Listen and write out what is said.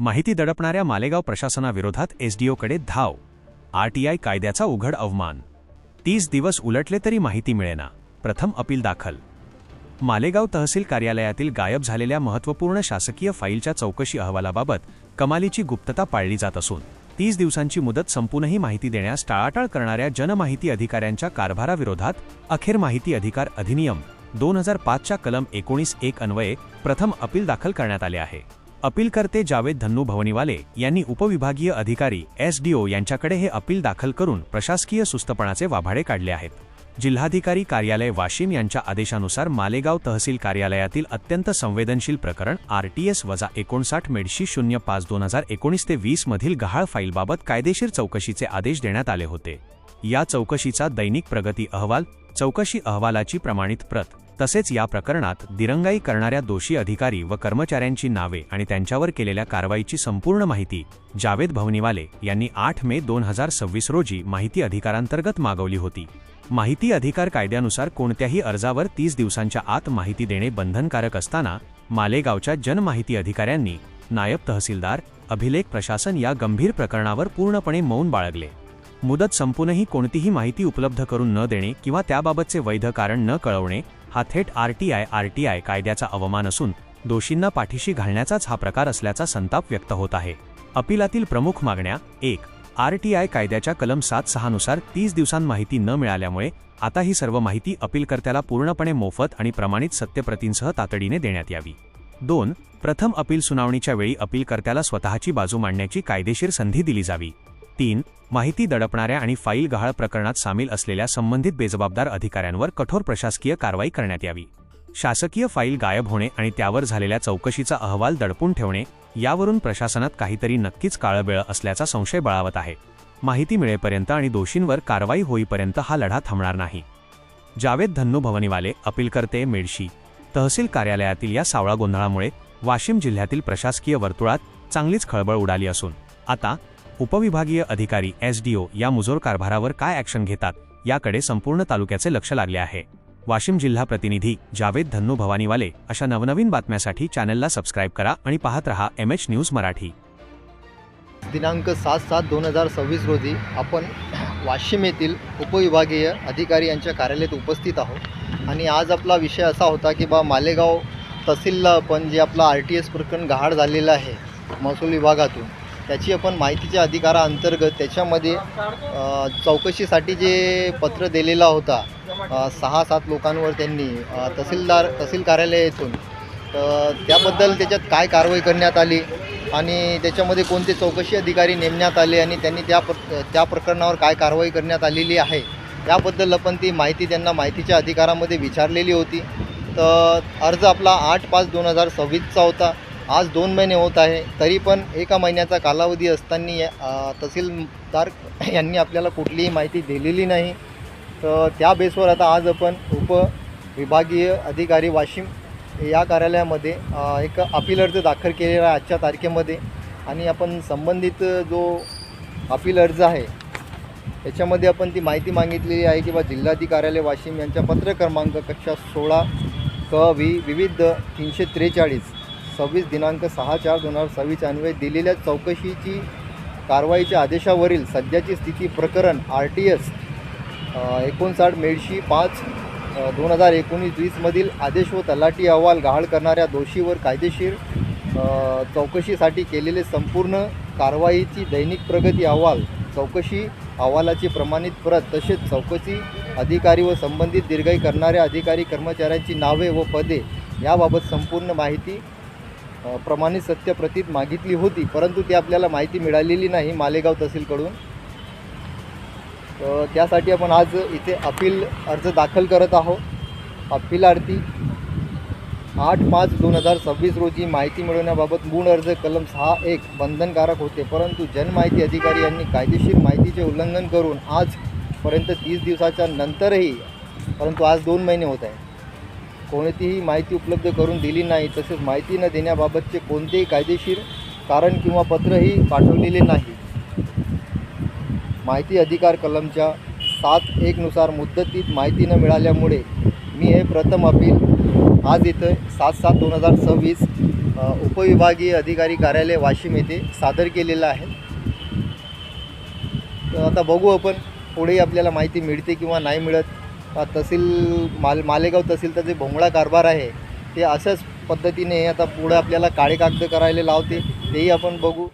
माहिती दडपणाऱ्या मालेगाव प्रशासनाविरोधात एसडीओकडे धाव. आरटीआय कायद्याचा उघड अवमान. 30 दिवस उलटले तरी माहिती मिळेना. प्रथम अपील दाखल. मालेगाव तहसील कार्यालयातील गायब झालेल्या महत्त्वपूर्ण शासकीय फाईलच्या चौकशी अहवालाबाबत कमालीची गुप्तता पाळली जात असून 30 दिवसांची मुदत संपूनही माहिती देण्यास टाळाटाळ करणाऱ्या जनमाहिती अधिकाऱ्यांच्या कारभाराविरोधात अखेर माहिती अधिकार अधिनियम 2005च्या कलम 19(1) अन्वये प्रथम अपील दाखल करण्यात आले आहे. अपीलकर्ते जावेद धन्नू भवनीवाले यांनी उपविभागीय अधिकारी एसडीओ यांच्याकडे हे अपील दाखल करून प्रशासकीय सुस्तपणाचे वाभाडे काढले आहेत. जिल्हाधिकारी कार्यालय वाशिम यांच्या आदेशानुसार मालेगाव तहसील कार्यालयातील अत्यंत संवेदनशील प्रकरण RTS-59/05/2019 ते 20 मधील गहाळ फाईलबाबत कायदेशीर चौकशीचे आदेश देण्यात आले होते. या चौकशीचा दैनिक प्रगती अहवाल, चौकशी अहवालाची प्रमाणित प्रत तसेच या प्रकरणात दिरंगाई करणाऱ्या दोषी अधिकारी व कर्मचाऱ्यांची नावे आणि त्यांच्यावर केलेल्या कारवाईची संपूर्ण माहिती जावेद भवनीवाले यांनी 8 मे 2026 रोजी माहिती अधिकारांतर्गत मागवली होती. माहिती अधिकार कायद्यानुसार कोणत्याही अर्जावर 30 दिवसांच्या आत माहिती देणे बंधनकारक असताना मालेगावच्या जनमाहिती अधिकाऱ्यांनी नायब तहसीलदार, अभिलेख प्रशासन या गंभीर प्रकरणावर पूर्णपणे मौन बाळगले. मुदत संपूनही कोणतीही माहिती उपलब्ध करून न देणे किंवा त्याबाबतचे वैध कारण न कळवणे हा थेट आरटीआय कायद्याचा अवमान असून दोषींना पाठीशी घालण्याचाच हा प्रकार असल्याचा संताप व्यक्त होत आहे. अपीलातील प्रमुख मागण्या: 1. आरटीआय कायद्याच्या कलम 7(6) नुसार 30 दिवसांत माहिती न मिळाल्यामुळे आता ही सर्व माहिती अपीलकर्त्याला पूर्णपणे मोफत आणि प्रमाणित सत्यप्रतींसह तातडीने देण्यात यावी. 2. प्रथम अपील सुनावणीच्या वेळी अपीलकर्त्याला स्वतःची बाजू मांडण्याची कायदेशीर संधी दिली जावी. 3. माहिती दडपणाऱ्या आणि फाईल गहाळ प्रकरणात सामील असलेल्या संबंधित बेजबाबदार अधिकाऱ्यांवर कठोर प्रशासकीय कारवाई करण्यात यावी. शासकीय फाईल गायब होणे आणि त्यावर झालेल्या चौकशीचा अहवाल दडपून ठेवणे यावरून प्रशासनात काहीतरी नक्कीच काळबेळ असल्याचा संशय बळावत आहे. माहिती मिळेपर्यंत आणि दोषींवर कारवाई होईपर्यंत हा लढा थांबणार नाही. जावेद धन्नू भवनीवाले, अपीलकर्ते, मेडशी. तहसील कार्यालयातील या सावळा गोंधळामुळे वाशिम जिल्ह्यातील प्रशासकीय वर्तुळात चांगलीच खळबळ उडाली असून आता उपविभागीय अधिकारी एसडीओ या मुजोर कारभारावर काय ॲक्शन घेतात याकडे संपूर्ण तालुक्याचे लक्ष लागले आहे. वाशिम जिल्हा प्रतिनिधी जावेद धन्नू भवानीवाले. अशा नवनवीन बातम्यांसाठी चॅनलला सबस्क्राईब करा आणि पाहत रहा MH न्यूज मराठी. दिनांक 7/7/2026 रोजी आपण वाशिम येथील उपविभागीय अधिकारी यांच्या कार्यालयात उपस्थित आहोत आणि आज आपला विषय असा होता की मालेगाव तहसीलला आपण जे आपला RTS प्रकरण गहाळ झालेलं आहे महसूल विभागातून, त्याची आपण माहितीच्या अधिकाराअंतर्गत त्याच्यामध्ये चौकशीसाठी जे पत्र दिलेला होता 6-7 लोकांवर त्यांनी तहसील कार्यालय येथून, त्याबद्दल त्याच्यात काय कारवाई करण्यात आली आणि त्याच्यामध्ये कोणते चौकशी अधिकारी नेमण्यात आले आणि त्यांनी त्या प्रकरणावर काय कारवाई करण्यात आलेली आहे याबद्दल आपण ती माहिती त्यांना माहितीच्या अधिकारामध्ये विचारलेली होती. तर अर्ज आपला 8/5/2026चा होता. आज 2 महिने होत आहे, तरी पण 1 महिन्याचा कालावधी असताना तहसीलदार यांनी आपल्याला कुठलीही माहिती दिलेली नाही. तर त्या बेसवर आता आज आपण उपविभागीय अधिकारी वाशिम या कार्यालयामध्ये एक अपील अर्ज दाखल केलेला आहे आजच्या तारखेमध्ये आणि आपण संबंधित जो अपील अर्ज आहे त्याच्यामध्ये आपण ती माहिती मागितलेली आहे की जिल्हाधिकारी कार्यालय वाशिम यांच्या पत्र क्रमांक कक्षा 16 विविध 343 26 दिनांक 6/4/2026 अन्वये दिलेल्या चौकशीची कारवाईच्या आदेशावरील सध्याची स्थिती प्रकरण RTS 59 मेडशी 5/2019-20 मधील आदेश व तलाठी अहवाल गहाळ करणाऱ्या दोषीवर कायदेशीर चौकशीसाठी केलेले संपूर्ण कारवाईची दैनिक प्रगती अहवाल, चौकशी अहवालाची प्रमाणित प्रत तसेच चौकशी अधिकारी व संबंधित दिरंगाई करणाऱ्या अधिकारी कर्मचाऱ्यांची नावे व पदे याबाबत संपूर्ण माहिती प्रमाणित सत्यप्रतीत मागितली होती, परंतु ती आपल्याला माहिती मिळालेली नाही मालेगाव तहसीलकडून. त्यासाठी आपण आज इथे अपील अर्ज दाखल करत आहोत. अपीलार्थी 8/5/2026 रोजी माहिती मिळवण्याबाबत मूळ अर्ज कलम 6(1) बंधनकारक होते, परंतु जनमाहिती अधिकारी यांनी कायदेशीर माहितीचे उल्लंघन करून आजपर्यंत 30 दिवसाच्या नंतरही, परंतु आज 2 महिने होत आहे, कोणतीही माहिती उपलब्ध करून दिली नाही. तसेच माहिती न देण्याबाबतचे कोणतेही कायदेशीर कारण किंवा पत्रही पाठवलेले नाही. माहिती अधिकार कलमच्या 7(1) नुसार मुदतीत माहिती न मिळाल्यामुळे मी हे प्रथम अपील आज इथं 7/7/2026 उपविभागीय अधिकारी कार्यालय वाशिम येथे सादर केलेला आहे. तर आता बघू आपण पुढेही आपल्याला माहिती मिळते किंवा नाही मिळत. मालेगाव तहसीलचा जे भोंगळा कारभार आहे ते अशाच पद्धतीने आता पुढे आपल्याला काळे कागद करायला लावते, तेही आपण बघू.